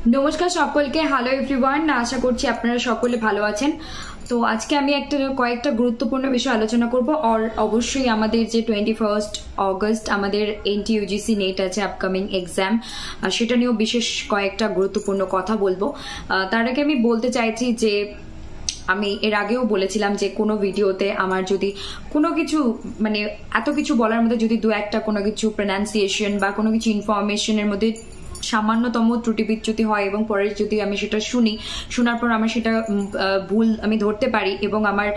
নমস্কার সকলকে। Hello everyone, আশা করছি আপনারা সকলে ভালো আছেন। তো আজকে আমি কয়েকটা গুরুত্বপূর্ণ বিষয় আলোচনা করব। আর অবশ্যই আমাদের যে 21 অগস্ট আমাদের এনটিইউজিসি নেট আছে, আপকামিং এক্সাম, সেটা নিয়েও বিশেষ কয়েকটা গুরুত্বপূর্ণ কথা বলবো। তার আগে আমি বলতে চাইছি যে আমি এর আগেও বলেছিলাম যে কোনো ভিডিওতে আমার যদি কোনো কিছু মানে এত কিছু বলার মধ্যে যদি দু একটা কোনো কিছু প্রোনাউন্সিয়েশন বা কোনো কিছু ইনফরমেশনের মধ্যে সামান্যতম ত্রুটি বিচ্যুতি হয় এবং পরে যদি আমি সেটা শোনার পর আমার সেটা ভুল আমি ধরতে পারি এবং আমার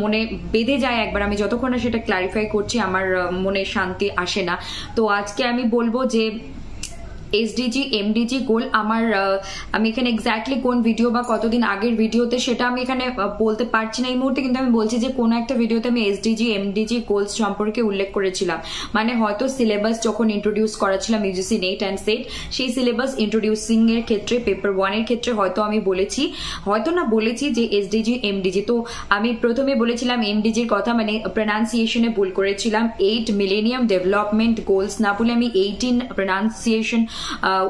মনে বেঁধে যায় একবার, আমি যতক্ষণ না সেটা ক্লারিফাই করছি আমার মনে শান্তি আসে না। তো আজকে আমি বলবো যে এসডিজি এমডিজি গোল আমি এখানে এক্স্যাক্টলি কোন ভিডিও বা কতদিন আগের ভিডিওতে সেটা আমি এখানে বলতে পারছি না এই মুহূর্তে, কিন্তু আমি বলছি যে কোনো একটা ভিডিওতে আমি এসডিজি এমডিজি গোলস সম্পর্কে উল্লেখ করেছিলাম। মানে হয়তো সিলেবাস যখন ইন্ট্রোডিউস করাছিলাম ইউজিসি নেট অ্যান্ড সেট, সেই সিলেবাস ইন্ট্রোডিউসিং এর ক্ষেত্রে পেপার 1 এর ক্ষেত্রে হয়তো আমি বলেছি যে এসডিজি এমডিজি। তো আমি প্রথমে বলেছিলাম এমডিজির কথা, মানে প্রোনাউন্সিয়েশনে ভুল করেছিলাম। 8 মিলেনিয়াম ডেভেলপমেন্ট গোলস না বলে আমি 18 প্রোনাউন্সিয়েশন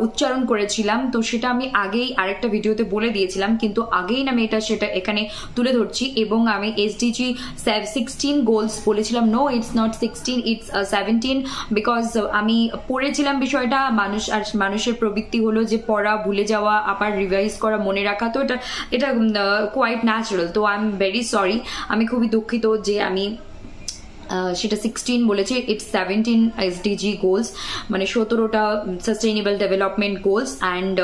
উচ্চারণ করেছিলাম। তো সেটা আমি আগেই আরেকটা ভিডিওতে বলে দিয়েছিলাম, কিন্তু আগেই আমি সেটা এখানে তুলে ধরছি। এবং আমি এসডিজি 16 গোলস বলেছিলাম। No, it's not 16, it's 17, because আমি পড়েছিলাম বিষয়টা। মানুষের প্রবৃত্তি হলো যে পড়া, ভুলে যাওয়া, আবার রিভাইজ করা, মনে রাখা। তো এটা কোয়াইট ন্যাচারাল। তো আই এম ভেরি সরি, আমি খুবই দুঃখিত যে আমি সেটা 16 বলেছে। ইটস 17 এসডিজি গোলস, মানে 17টা sustainable development goals and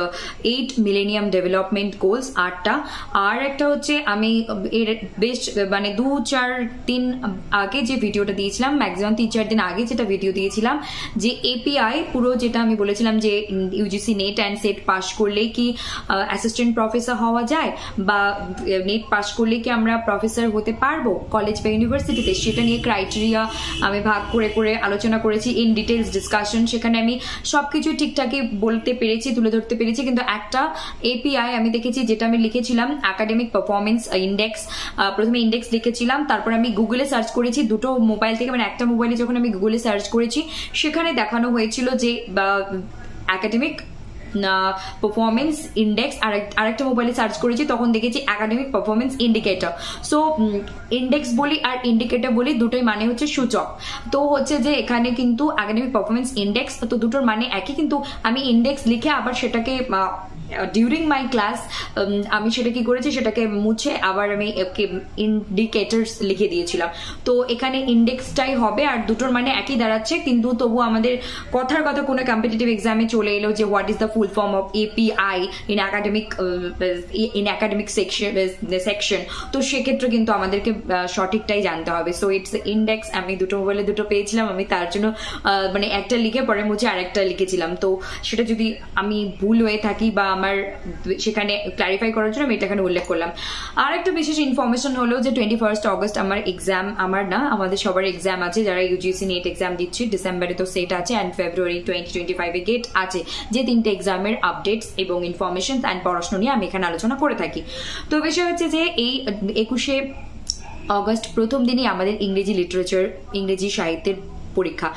8 millennium development goals, 8টা। আর একটা হচ্ছে আমি এর বেশ মানে 2-4 দিন আগে যে ভিডিওটা দিয়েছিলাম, ম্যাক্সিমাম 3-4 দিন আগে যেটা ভিডিও দিয়েছিলাম, যে এপিআই পুরো যেটা আমি বলেছিলাম যে UGC NET and set pass করলেই কি অ্যাসিস্ট্যান্ট প্রফেসর হওয়া যায়, বা নেট পাস করলে কি আমরা প্রফেসর হতে পারবো কলেজ বা ইউনিভার্সিটিতে, সেটা নিয়ে আমি ভাগ করে করে আলোচনা করেছি ইন ডিটেলস ডিসকাশন। সেখানে আমি সবকিছু ঠিকঠাকই বলতে পেরেছি, তুলে ধরতে পেরেছি। কিন্তু একটা এপিআই আমি দেখেছি, যেটা আমি লিখেছিলাম একাডেমিক পারফরমেন্স ইন্ডেক্স। প্রথমে ইন্ডেক্স লিখেছিলাম, তারপর আমি গুগলে সার্চ করেছি দুটো মোবাইল থেকে, মানে একটা মোবাইলে যখন আমি গুগলে সার্চ করেছি সেখানে দেখানো হয়েছিল যে একাডেমিক পারফরমেন্স ইন্ডেক্স। আরেকটা মোবাইলে সার্চ করেছি তখন দেখেছি academic performance indicator. So index বলি আর ইন্ডিকেটর বলি, দুটোই মানে হচ্ছে সূচক। তো হচ্ছে যে এখানে কিন্তু একাডেমিক পারফরমেন্স ইন্ডেক্স, তো দুটোর মানে একই, কিন্তু আমি ইন্ডেক্স লিখে আবার সেটাকে ডিউরিং মাই ক্লাস আমি সেটা কি করেছি, সেটাকে মুছে আবার আমি ইন্ডিকেটরস লিখে দিয়েছিলাম। তো এখানে ইন্ডেক্সটাই হবে আর দুটোর মানে একই দাঁড়াচ্ছে। কিন্তু তবু আমাদের কথার কথা কোনো কম্পিটিটিভ এক্সামে চলে এলো যে what is the full form of API in academic section, তো সেক্ষেত্রে কিন্তু আমাদেরকে সঠিকটাই জানতে হবে। So it's index. আমি দুটো মোবাইলে দুটো পেয়েছিলাম, আমি তার জন্য মানে একটা লিখে পরে মুছে আরেকটা লিখেছিলাম। তো সেটা যদি আমি ভুল হয়ে থাকি বা আমার সেখানে ক্লারিফাই করার জন্য আমি এটা এখানে উল্লেখ করলাম। আর একটা বিশেষ ইনফরমেশন হলো যে 21 অগস্ট আমার এক্সাম, আমাদের সবার এক্সাম আছে যারা ইউজিসি নেট এক্সাম দিচ্ছি। ডিসেম্বরে তো সেট আছে অ্যান্ড ফেব্রুয়ারি 2025 গেট আছে, যে 3টে এক্সামের আপডেটস এবং ইনফরমেশন অ্যান্ড পড়াশোনা নিয়ে আমি এখানে আলোচনা করে থাকি। তো বিষয় হচ্ছে যে এই 21 অগস্ট প্রথম দিনই আমাদের ইংরেজি লিটারেচার, ইংরেজি সাহিত্যের পরীক্ষা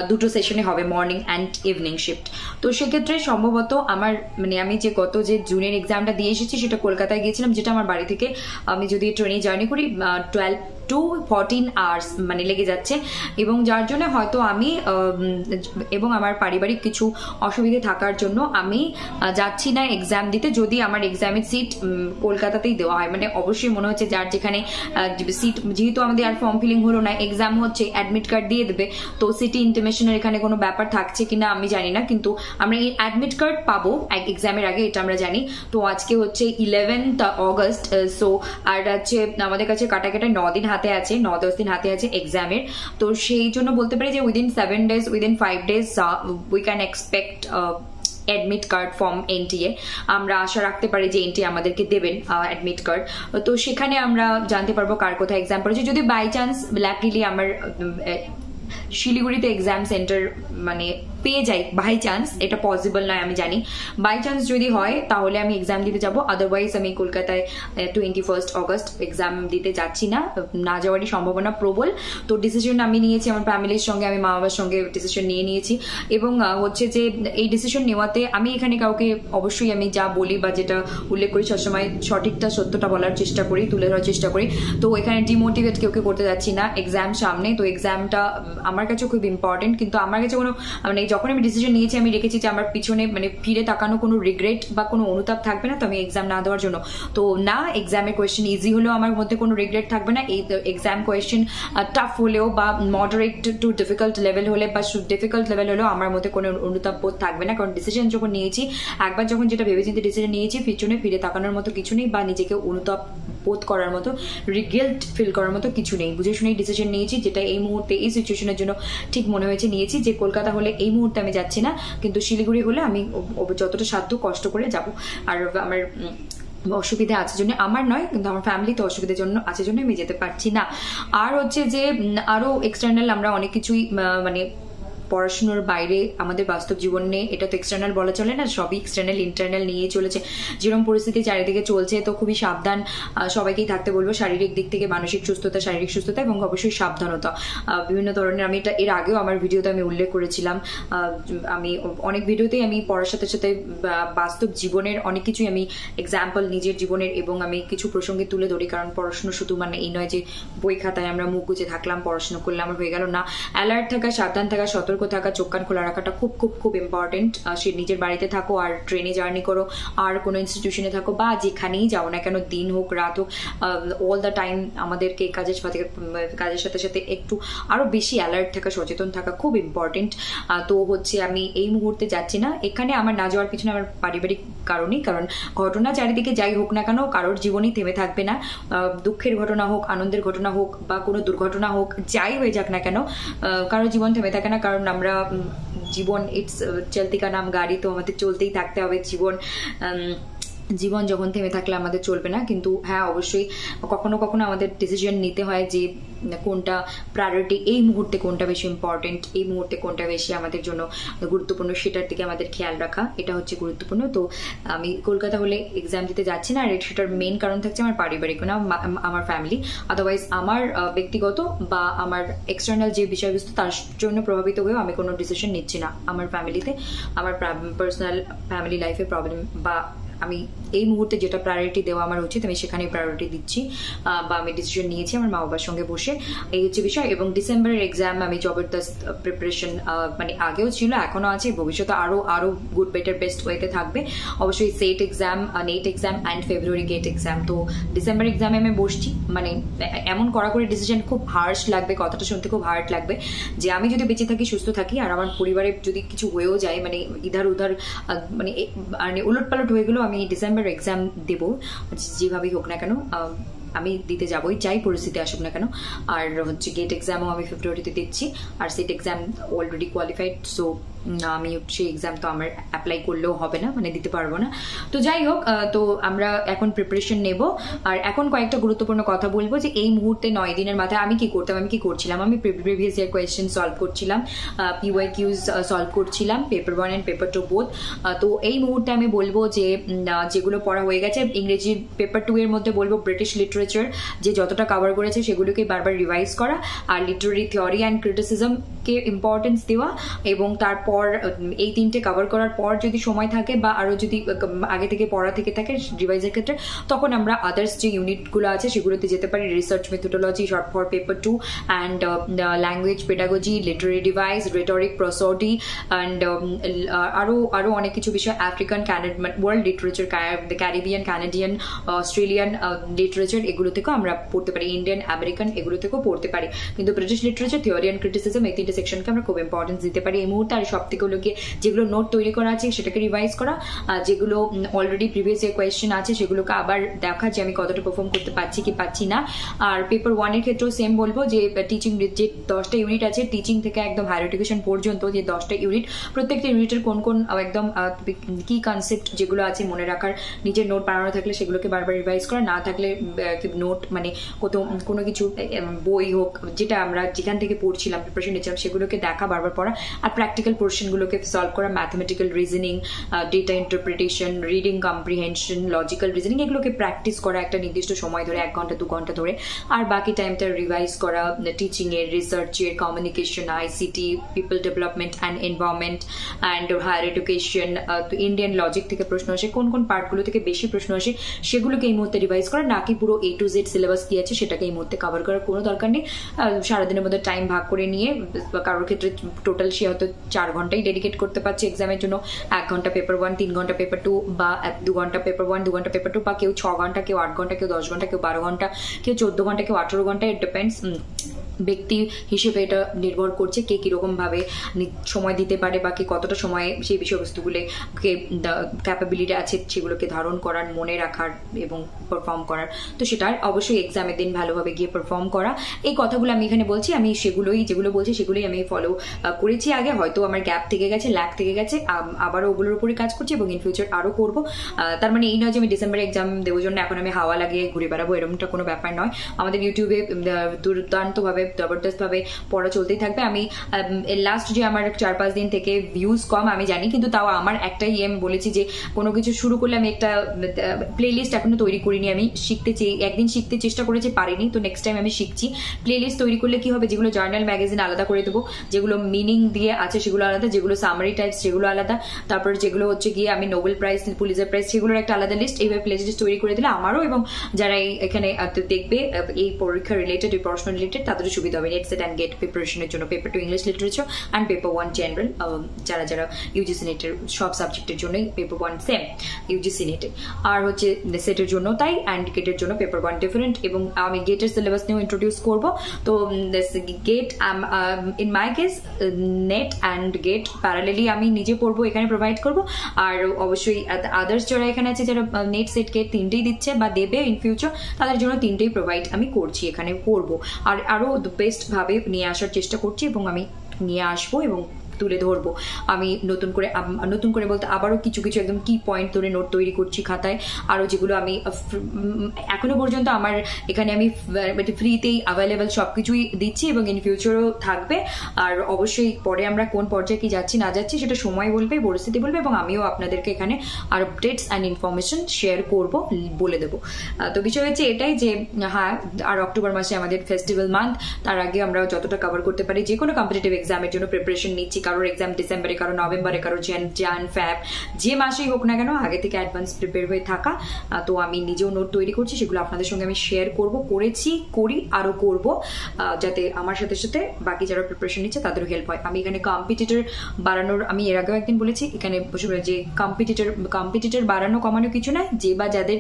দুটো সেশনে হবে, মর্নিং অ্যান্ড ইভিনিং শিফট। তো সেক্ষেত্রে সম্ভবত আমার আমি যে গত যে জুনের এক্সামটা দিয়ে এসেছি সেটা কলকাতায় গিয়েছিলাম, যেটা আমার বাড়ি থেকে আমি যদি ট্রেনে জার্নি করি 12 to 14 আওয়ার্স লেগে যাচ্ছে। এবং যার জন্য হয়তো আমি এবং আমার পারিবারিক কিছু অসুবিধে থাকার জন্য আমি যাচ্ছি না এক্সাম দিতে। যদি আমার এক্সামের সিট কলকাতাতেই দেওয়া হয়, মানে অবশ্যই মনে হচ্ছে যার যেখানে সিট, যেহেতু আমাদের আর ফর্ম ফিলিং হলো না, এক্সাম হচ্ছে, অ্যাডমিট কার্ড দিয়ে দেবে, তো সিটি ইন্টিমেশনের এখানে কোনো ব্যাপার থাকছে কিনা আমি জানি না, কিন্তু আমরা অ্যাডমিট কার্ড পাবো এক্সামের আগে, এটা আমরা জানি। তো আজকে হচ্ছে 11th অগস্ট। সো আর হচ্ছে আমাদের কাছে কাটাকাটা 9 দিন হাতে আছে, 9-10 দিন হাতে আছে এক্সামের। তো সেই জন্য বলতে পারি যে within 7 days, within 5 days we can expect admit card from NTA. আমরা আশা রাখতে পারি যে এনটিএ আমাদেরকে দেবেন অ্যাডমিট কার্ড। তো সেখানে আমরা জানতে পারবো কার কোথায় এক্সাম পড়েছে। যদি বাই চান্স লাকিলি আমার শিলিগুড়িতে এক্সাম সেন্টার পেয়ে যাই বাই চান্স, এটা পসিবল নয় আমি জানি, বাই চান্স যদি হয় তাহলে আমি এক্সাম দিতে যাব, আদারওয়াইজ আমি কলকাতায় 21 অগস্ট এক্সাম দিতে যাচ্ছি না, না যাওয়ারই সম্ভাবনা প্রবল। তো ডিসিশন আমি নিয়েছি আমার ফ্যামিলির সঙ্গে, আমি মা বাবার সঙ্গে ডিসিশন নিয়েছি, এবং হচ্ছে যে এই ডিসিশন নেওয়াতে আমি এখানে কাউকে অবশ্যই আমি যা বলি বা যেটা উল্লেখ করি সবসময় সঠিকটা সত্যটা বলার চেষ্টা করি, তুলে ধরার চেষ্টা করি। তো এখানে ডিমোটিভেট কেউ করতে যাচ্ছি না, এক্সাম সামনে, তো এক্সামটা আমার কাছে খুব ইম্পর্টেন্ট, কিন্তু আমার কাছে কোনো মানে যখন আমি ডিসিশন নিয়েছি আমি রেখেছি যে আমার পিছনে মানে ফিরে তাকানো কোনো রিগ্রেট বা কোনো অনুতাপ থাকবে না, তো আমি এক্সাম না দেওয়ার জন্য। তো না, এক্সামের কোয়েশ্চেন ইজি হলেও আমার মধ্যে কোনো রিগ্রেট থাকবে না, এই এক্সাম কোয়েশ্চেন টাফ হলেও বা মডারেট টু ডিফিকাল্ট লেভেল হলে বা ডিফিকাল্ট লেভেল হলেও আমার মধ্যে কোনো অনুতাপ বোধ থাকবে না, কারণ ডিসিশন যখন নিয়েছি, একবার যখন যেটা ভেবেচিন্তে ডিসিশন নিয়েছি, পিছনে ফিরে তাকানোর মতো কিছু নেই বা নিজেকে অনুতাপ বোধ করার মতো, রিগিল্ট ফিল করার মতো কিছু নেই। বুঝে শুনেই ডিসিশন নিয়েছি, যেটা এই মুহূর্তে এই সিচুয়েশনের জন্য ঠিক মনে হয়েছে নিয়েছি, যে কলকাতা হলে এই মুহূর্তে আমি যাচ্ছি না, কিন্তু শিলিগুড়ি হলে আমি যতটা সাধ্য কষ্ট করে যাব। আর আমার অসুবিধা আছে জন্য, আমার নয় কিন্তু আমার ফ্যামিলিতে অসুবিধার জন্য আছে জন্য আমি যেতে পারছি না। আর হচ্ছে যে আরো এক্সটার্নাল আমরা অনেক কিছুই মানে পড়াশোনার বাইরে আমাদের বাস্তব জীবনে, এটা তো এক্সটার্নাল বলা চলে না, সবই এক্সটার্নাল ইন্টারনাল নিয়ে চলেছে। যেরকম পরিস্থিতি চারিদিকে চলছে, তো খুবই সাবধান সবাইকেই থাকতে বলবো, শারীরিক দিক থেকে মানসিক সুস্থতা, শারীরিক সুস্থতা এবং অবশ্যই সাবধানতা বিভিন্ন ধরনের। আমি এটা এর আগেও আমার ভিডিওতে আমি উল্লেখ করেছিলাম, আমি অনেক ভিডিওতেই আমি পড়ার সাথে সাথে বাস্তব জীবনের অনেক কিছুই আমি এক্সাম্পল নিজের জীবনের এবং আমি কিছু প্রসঙ্গে তুলে ধরি, কারণ পড়াশোনা শুধু মানে এই নয় যে বই খাতায় আমরা মুখ গুজে থাকলাম, পড়াশোনা করলে আমার হয়ে গেল না। অ্যালার্ট থাকা, সাবধান থাকা, সতর্ক থাকা, চোখ কান খোলা রাখাটা খুব খুব খুব ইম্পর্টেন্ট। সে নিজের বাড়িতে থাকো আর ট্রেনে জার্নি করো আর কোনো ইনস্টিটিউশনে থাকো বা যেখানেই যাও না কেন, দিন হোক রাত হোক, অল দ্য টাইম আমাদেরকে কাজের সাথে সাথে একটু আরো বেশি অ্যালার্ট থাকা, সচেতন থাকা খুব ইম্পর্টেন্ট। তো হচ্ছে আমি এই মুহূর্তে যাচ্ছি না, এখানে আমার না যাওয়ার পিছনে আমার পারিবারিক কারণই, কারণ ঘটনা চারিদিকে যাই হোক না কেন কারোর জীবনই থেমে থাকবে না, দুঃখের ঘটনা হোক, আনন্দের ঘটনা হোক বা কোনো দুর্ঘটনা হোক, যাই হয়ে যাক না কেন কারোর জীবন থেমে থাকে না, কারণ আমরা জীবন ইটস চলতি কা নাম গাড়ি, তো আমাদের চলতেই থাকতে হবে। জীবন যখন থেমে থাকলে আমাদের চলবে না, কিন্তু হ্যাঁ অবশ্যই কখনো কখনো আমাদের ডিসিশন নিতে হয় যে কোনটা প্রায়োরিটি, এই মুহূর্তে কোনটা বেশি ইম্পর্টেন্ট, এই মুহূর্তে কোনটা বেশি আমাদের জন্য গুরুত্বপূর্ণ, সেটার দিকে আমাদের খেয়াল রাখা, এটা হচ্ছে গুরুত্বপূর্ণ। তো আমি কলকাতা হলে এক্সাম দিতে যাচ্ছি না, আর সেটার মেইন কারণ থাকছে আমার পারিবারিক না আমার ফ্যামিলি। আদারওয়াইজ আমার ব্যক্তিগত বা আমার এক্সটার্নাল যে বিষয়বস্তু তার জন্য প্রভাবিত হয়েও আমি কোনো ডিসিশন নিচ্ছি না আমার ফ্যামিলিতে, আমার পার্সোনাল ফ্যামিলি লাইফে প্রবলেম বা আমি এই মুহূর্তে যেটা প্রায়োরিটি দেওয়া আমার উচিত আমি সেখানেই প্রায়োরিটি দিচ্ছি, বা আমি ডিসিশন নিয়েছি আমার মা বাবার সঙ্গে বসে, এই হচ্ছে বিষয়। এবং ডিসেম্বরের এক্সাম আমি জবরদস্ত প্রিপারেশন মানে আগেও ছিল, এখনো আছে, ভবিষ্যতে আরো গুড বেটার বেস্ট ওয়েতে থাকবে। অবশ্যই SET exam, NET exam and February GATE exam. তো ডিসেম্বর এক্সামে আমি বসছি, মানে এমন কড়াকড়ি ডিসিশন, খুব হার্শ লাগবে, কথাটা শুনতে খুব হার্ড লাগবে, যে আমি যদি বেঁচে থাকি, সুস্থ থাকি আর আমার পরিবারে যদি কিছু হয়েও যায়, মানে ইধার উধার মানে উলটপালট হয়ে গেলেও আমি ডিসেম্বর এক্সাম দেবো, যেভাবেই হোক না কেন আমি দিতে যাবোই, যাই পরিস্থিতি আসুক না কেন। আর হচ্ছে গেট এক্সামও আমি ফেব্রুয়ারিতে দিচ্ছি, আর SET exam already qualified, so আমি সেই এক্সাম তো আমার অ্যাপ্লাই করলেও হবে না, মানে দিতে পারবো না। তো যাই হোক, তো আমরা এখন প্রিপারেশন নেব। আর এখন কয়েকটা গুরুত্বপূর্ণ কথা বলবো, যে এই মুহূর্তে 9 দিনের মাথায় আমি কি করতাম, আমি কি করছিলাম। আমি প্রিভিয়াস ইয়ার কোয়েশ্চেন সলভ করছিলাম, PYQs সলভ করছিলাম, পেপার 1 অ্যান্ড পেপার 2 বোথ। তো এই মুহূর্তে আমি বলবো যে যেগুলো পড়া হয়ে গেছে, ইংরেজি পেপার 2 এর মধ্যে বলবো ব্রিটিশ লিটারেচার যে যতটা কভার করেছে সেগুলোকে বারবার রিভাইজ করা, আর লিটারারি থিওরি অ্যান্ড ক্রিটিসিজমকে ইম্পর্টেন্স দেওয়া, এবং তারপর এই 3টে কভার করার পর যদি সময় থাকে বা আরো যদি আগে থেকে পড়া থেকে থাকে রিভাইজের ক্ষেত্রে, তখন আমরা আদার্স যে ইউনিটগুলো আছে সেগুলোতে যেতে পারি, research methodology short for paper 2 and language pedagogy, Literary device, rhetoric, প্রসোডি and আরো অনেক কিছু বিষয়, African world literature, Caribbean, Canadian, Australian literature, এগুলো থেকেও আমরা পড়তে পারি, ইন্ডিয়ান, আমেরিকান, এগুলো থেকেও পড়তে পারি। কিন্তু British literature, theory and criticism, এই 3টে সেকশনকে আমরা খুব ইম্পর্টেন্স দিতে পারি এই মুহূর্তে। আর সব থেকে লোকে যেগুলো নোট তৈরি করা আছে সেটাকে রিভাইজ করা, যেগুলো অলরেডি প্রিভিয়াস ইয়ার কোয়েশ্চেন আছে সেগুলোকে আবার দেখা যে আমি কতটা পারফর্ম করতে পারছি কি পাচ্ছি না। আর পেপার 1 এর ক্ষেত্রেও সেম বলবো, যে টিচিং যে 10টা ইউনিট আছে, টিচিং থেকে একদম হায়ার এডুকেশন পর্যন্ত যে 10টা ইউনিট, প্রত্যেকটা ইউনিটের কোন কোন একদম কি কনসেপ্ট যেগুলো আছে মনে রাখার, নিজের নোট বানানো থাকলে সেগুলোকে বারবার রিভাইজ করা, না থাকলে নোট মানে কোনো কিছু বই হোক যেটা আমরা যেখান থেকে পড়ছিলাম প্রিপারেশন নিচ্ছিলাম সেগুলোকে দেখা, বারবার পড়া, আর প্র্যাকটিক্যাল কোশ্চেনগুলোকে সলভ করা, mathematical reasoning, data interpretation, reading comprehension, logical reasoning, এগুলোকে প্র্যাকটিস করা একটা নির্দিষ্ট সময় ধরে, 1 ঘন্টা 2 ঘন্টা ধরে। আর বাকি টাইমটা রিভাইজ করা টিচিং এর, রিসার্চের, communication, ICT, people development and environment and higher education. Indian logic থেকে প্রশ্ন আসে, কোন কোন পার্টগুলো থেকে বেশি প্রশ্ন আসে সেগুলোকে এই মুহূর্তে রিভাইজ করা, নাকি পুরো A to Z সিলেবাস কি আছে সেটাকে এই মুহূর্তে কভার করার কোনো দরকার নেই। সারাদিনের মধ্যে টাইম ভাগ করে নিয়ে, কারোর ক্ষেত্রে টোটাল সে হয়তো 4 ঘন্টাই ডেডিকেট করতে পারছে এক্সামের জন্য, 1 ঘন্টা পেপার 1, 3 ঘন্টা পেপার 2, বা 2 ঘন্টা পেপার 1, 2 ঘন্টা পেপার 2, বা কেউ 6 ঘন্টা, কেউ 8 ঘন্টা, কেউ 10 ঘন্টা, কেউ 12 ঘন্টা, কেউ 14 ঘন্টা, কেউ 18 ঘন্টা। ইট ডিপেন্ডস, ব্যক্তি হিসেবে এটা নির্ভর করছে কে কিরকম ভাবে সময় দিতে পারে বা কে কতটা সময় সেই বিষয়বস্তুগুলোকে ক্যাপাবিলিটি আছে সেগুলোকে ধারণ করার, মনে রাখার এবং পারফর্ম করার। তো সেটার অবশ্যই এক্সামের দিন ভালোভাবে গিয়ে পারফর্ম করা। এই কথাগুলো আমি এখানে বলছি, আমি যেগুলো বলছি সেগুলোই আমি ফলো করেছি আগে, হয়তো আমার গ্যাপ থেকে গেছে, ল্যাক থেকে গেছে, আবারও ওগুলোর উপরে কাজ করছি এবং ইন ফিউচার আরও করবো। তার মানে এই নয় যে আমি ডিসেম্বরে এক্সাম দেওয়ার জন্য এখন আমি হাওয়া লাগিয়ে ঘুরে বেড়াবো, এরকমটা কোনো ব্যাপার নয়। আমাদের ইউটিউবে দুর্দান্তভাবে, জবরদস্তভাবে পড়া চলতেই থাকবে। আমি লাস্ট যে আমার 4-5 দিন থেকে ভিউজ কম আমি জানি, কিন্তু তাও আমার একটাই বলেছি যে কোনো কিছু শুরু করলে আমি একটা প্লেলিস্ট এখনো তৈরি করিনি। আমি একদিন শিখতে চেষ্টা করেছি, পারিনি, তো নেক্সট টাইম আমি শিখছি। প্লেলিস্ট তৈরি করলে কি হবে, যেগুলো জার্নাল ম্যাগাজিন আলাদা করে দেবো, যেগুলো মিনিং দিয়ে আছে সেগুলো আলাদা, যেগুলো সামারি টাইপস সেগুলো আলাদা, তারপর যেগুলো হচ্ছে গিয়ে আমি নোবেল প্রাইজ, পুলিজার প্রাইজ সেগুলোর একটা আলাদা লিস্ট, এইভাবে প্লেলিস্ট তৈরি করে দিলে আমারও এবং যারা এখানে দেখবে এই পরীক্ষা রিলেটেড, এই পড়াশোনা রিলেটেড, তাদেরও সুবিধা হবে। নেট সেট অ্যান্ড গেট প্রিপারেশনের জন্য paper 2 English literature and paper 1 general, যারা ইউজিসি নেটের সব সাবজেক্টের জন্যই পেপার 1 সেম ইউজিসি নেটে, আর হচ্ছে সেটের জন্য তাই, অ্যান্ড গেটের জন্য পেপার 1 ডিফারেন্ট। এবং আমি গেটের সিলেবাস নিয়েও ইন্ট্রোডিউস করবো। তো GATE, in my case NET and GATE parallelly আমি নিজে পড়বো, এখানে প্রোভাইড করবো। আর অবশ্যই আদার্স যারা এখানে আছে, যারা নেট সেট গেট তিনটেই দিচ্ছে বা দেবে ইন ফিউচার, তাদের জন্য তিনটেই প্রোভাইড আমি করছি, এখানে করবো। আর আরো বেস্ট ভাবে নিয়ে আসার চেষ্টা করছি এবং আমি নিয়ে আসবো এবং তুলে ধরবো। আমি নতুন করে বলতে আবারও কিছু একদম কি পয়েন্ট ধরে নোট তৈরি করছি খাতায়, আরো যেগুলো আমি এখনো পর্যন্ত আমার এখানে আমি ফ্রিতেই অ্যাভেলেবেল সবকিছুই দিচ্ছি এবং ইন ফিউচারও থাকবে। আর অবশ্যই পরে আমরা কোন পর্যায়ে কি যাচ্ছি না যাচ্ছি সেটা সময় বলবে, পরিস্থিতি বলবে, এবং আমিও আপনাদেরকে এখানে আর আপডেটস অ্যান্ড ইনফরমেশন শেয়ার করব, বলে দেবো। তো বিষয় হচ্ছে এটাই যে হ্যাঁ, আর অক্টোবর মাসে আমাদের ফেস্টিভ্যাল মান্থ, তার আগে আমরা যতটা কভার করতে পারি, যে কোনো কম্পিটিটিভ এক্সামের জন্য প্রিপারেশন নিচ্ছি। কারোর এক্সাম ডিসেম্বরে, কারো নভেম্বরে, কারো জান ফেব, যে মাসেই হোক না কেন আগে থেকে অ্যাডভান্স প্রিপেয়ার হয়ে থাকা। তো আমি নিজেও নোট তৈরি করছি, সেগুলো আপনাদের সঙ্গে আমি শেয়ার করব, করি আরো করব, যাতে আমার সাথে সাথে বাকি যারা প্রিপারেশন নিচ্ছে তাদেরও হেল্প হয়। আমি এখানে কম্পিটিটর বাড়ানোর, আমি এর আগেও একদিন বলেছি এখানে যে কম্পিটিটর বাড়ানো কমানো কিছু না, যে বা যাদের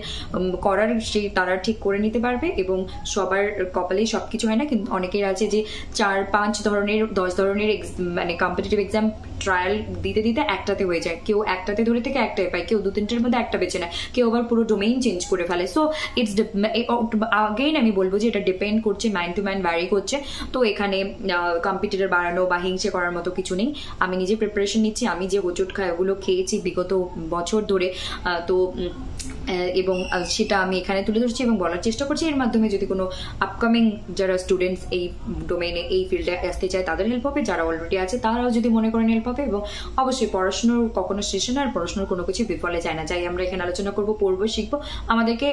করার সেই তারা ঠিক করে নিতে পারবে, এবং সবার কপালেই সবকিছু হয় না, কিন্তু অনেকের আছে যে 4-5 ধরনের 10 ধরনের মানে কম্পিটিটিভ এক্সাম ট্রায়াল দিতে একটাতে হয়ে যায়, কেউ একটাতে ধরে থেকে একটাই পায়, কেউ 2-3টের মধ্যে একটা বেছে নেয়, কেউ আবার পুরো ডোমেইন চেঞ্জ করে ফেলে। সো ইটস আগেইন আমি বলবো যে এটা ডিপেন্ড করছে, ম্যান টু ম্যান ভ্যারি করছে। তো এখানে কম্পিটিটর বাড়ানো বা হিংসে করার মতো কিছু নেই। আমি নিজে প্রিপারেশন নিচ্ছি, আমি যে হোঁচট খাই ওগুলো খেয়েছি বিগত বছর ধরে, তো এবং সেটা আমি এখানে তুলে ধরছি এবং বলার চেষ্টা করছি। এর মাধ্যমে যদি কোনো আপকামিং যারা স্টুডেন্টস এই ডোমেইনে, এই ফিল্ডে আসতে চায় তাদের হেল্প হবে, যারা অলরেডি আছে তারাও যদি মনে করেন হেল্প হবে। এবং অবশ্যই পড়াশোনার কখনো শেষ না, আর পড়াশোনার কোনো কিছু বিফলে যায় না। যাই আমরা এখানে আলোচনা করবো, পড়বো, শিখবো, আমাদেরকে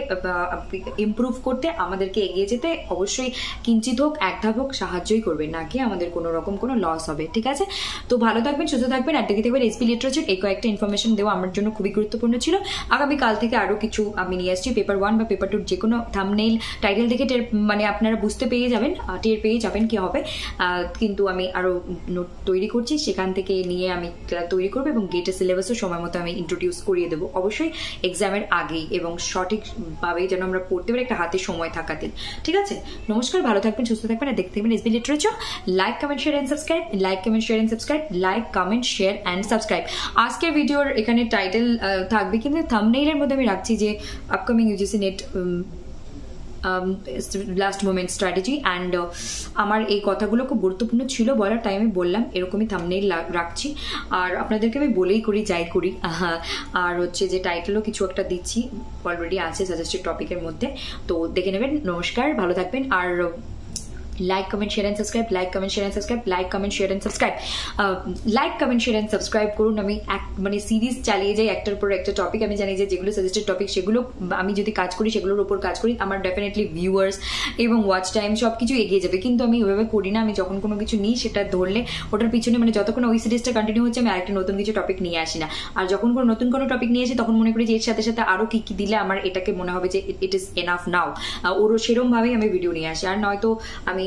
ইমপ্রুভ করতে, আমাদেরকে এগিয়ে যেতে অবশ্যই কিঞ্চিত হোক, এক ধাপ হোক সাহায্যই করবে, না কি আমাদের কোনো রকম কোনো লস হবে। ঠিক আছে, তো ভালো থাকবেন, সুস্থ থাকবেন, আর দেখে দেখবেন এসপি লিটারেচার। এই কয়েকটা ইনফরমেশন দেওয়া আমার জন্য খুবই গুরুত্বপূর্ণ ছিল। আগামীকাল থেকে আরো কিছু আমি নিয়ে আসছি। পেপার 1 বা পেপার 2 যে কোনো থাম্বনেইল টাইটেল দেখে মানে আপনারা বুঝতে পেয়ে যাবেন, টের পেয়ে যাবেন কি হবে, কিন্তু আমি আরো নোট তৈরি করছি, সেখান থেকে নিয়ে আমি তৈরি করবো এবং গেটের সিলেবাসও সময় মতো আমি ইন্ট্রোডিউস করিয়ে দেবো, অবশ্যই এক্সামের আগেই, এবং সঠিকভাবে যেন আমরা পড়তে পারি একটা হাতে সময় থাকাতে। ঠিক আছে, নমস্কার, ভালো থাকবেন, সুস্থ থাকবেন, আর দেখতে থাকবেন SB literature. Like comment share and subscribe, like comment share and subscribe, like comment share and subscribe. আজকের ভিডিওর এখানে টাইটেল থাকবে, কিন্তু থাম্বনেইলের মধ্যে আমি রাখছি যে upcoming UGC net last moment strategy. And আমার এই কথাগুলো খুব গুরুত্বপূর্ণ ছিল বলার, তাই আমি বললাম, এরকমই থাম্বনেইল রাখছি। আর আপনাদেরকে আমি বলেই করি, যাই করি। আর হচ্ছে যে টাইটেলও কিছু একটা দিচ্ছি, অলরেডি আছে সাজেস্টেড টপিকের মধ্যে, তো দেখে নেবেন। নমস্কার, ভালো থাকবেন, আর like comment share and subscribe, like comment share and subscribe, like comment share and subscribe, like comment share and subscribe করুন। আমি মানে সিরিজ চালিয়ে যাই, একটার পর একটা টপিক। আমি জানি যে যেগুলো সাজেস্টেড টপিক সেগুলো আমি যদি কাজ করি, সেগুলোর উপর কাজ করি, আমার ডেফিনেটলি ভিউয়ার্স এবং ওয়াচ টাইম সব কিছু এগিয়ে যাবে। কিন্তু আমি ওইভাবে করি না। আমি যখন কোনো কিছু নিই সেটা ধরলে ওটার পিছনে মানে যতক্ষণ ওই সিরিজটা কন্টিনিউ হচ্ছে আমি আরেকটা নতুন কিছু টপিক নিয়ে আসি না। আর যখন কোনো নতুন কোনো টপিক নিয়ে আসি তখন মনে করি যে এর সাথে সাথে আরো কি কি দিলে আমার এটাকে মনে হবে যে ইট ইজ এনাফ নাও, ওরও সেরকম ভাবেই আমি ভিডিও নিয়ে আসি। আর নয়তো আমি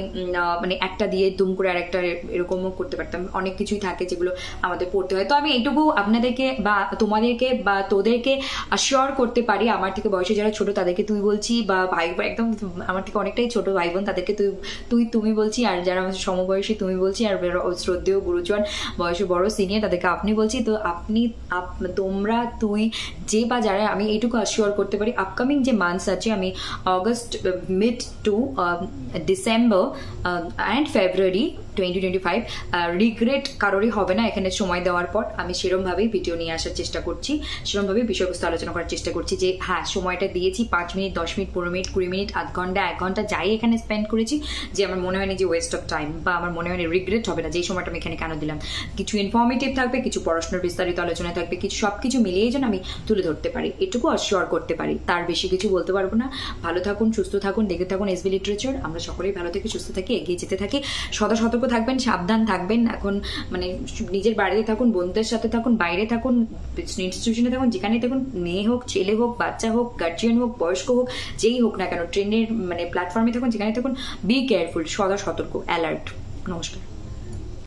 মানে একটা দিয়ে দুম করে আরেকটা এরকমও করতে পারতাম। অনেক কিছুই থাকে যেগুলো আমাদের পড়তে হয়। তো আমি এইটুকু আপনাদেরকে বা তোমাদেরকে বা তোদেরকে অ্যাসিওর করতে পারি, আমার থেকে বয়সে যারা ছোট তাদেরকে তুই বলছি, বা ভাই একদম আমার থেকে অনেকটাই ছোট ভাই বোন তাদেরকে তুমি বলছি, আর যারা আমার সমবয়সী তুমি বলছি, আর শ্রদ্ধেয় গুরুজন বয়সে বড় সিনিয়র তাদেরকে আপনি বলছি। তো আপনি তোমরা তুই যে বা যারা, আমি এইটুকু অ্যাসিওর করতে পারি আপকামিং যে মান্থস আছে, আমি August mid to December and February 2025 regret কারোরই হবে না এখানে সময় দেওয়ার পর। আমি সেরমভাবেই ভিডিও নিয়ে আসার চেষ্টা করছি, সেরমভাবেই বিষয়বস্তু আলোচনা করার চেষ্টা করছি যে হ্যাঁ সময়টা দিয়েছি 5 মিনিট 10 মিনিট 15 মিনিট 20 মিনিট আধ ঘন্টা 1 ঘন্টা যাই এখানে স্পেন্ড করেছি, যে আমার মনে হয়নি যে ওয়েস্ট অফ টাইম, বা আমার মনে হয়নি রিগ্রেট হবে না যে এই সময়টা আমি এখানে কেন দিলাম। কিছু ইনফরমেটিভ থাকবে, কিছু পড়াশোনার বিস্তারিত আলোচনা থাকবে, কিছু সবকিছু মিলিয়ে যেন আমি তুলে ধরতে পারি, এটুকু অ্যাসিওর করতে পারি। তার বেশি কিছু বলতে পারবো না। ভালো থাকুন, সুস্থ থাকুন, দেখতে থাকুন এসবি লিটারেচার। আমরা সকলেই ভালো থেকে সুস্থ থাকি, এগিয়ে যেতে থাকি। সদা সতর্ক থাকবেন, সাবধান থাকবেন। এখন মানে নিজের বাড়িতে থাকুন, বন্ধুদের সাথে থাকুন, বাইরে থাকুন, ইনস্টিটিউশনে থাকুন, যেখানেই থাকুন, মেয়ে হোক ছেলে হোক বাচ্চা হোক গার্জিয়ান হোক বয়স্ক হোক যেই হোক না কেন, ট্রেনের মানে প্ল্যাটফর্মে থাকুন, যেখানে থাকুন, বি কেয়ারফুল, সদা সতর্ক, অ্যালার্ট। নমস্কার।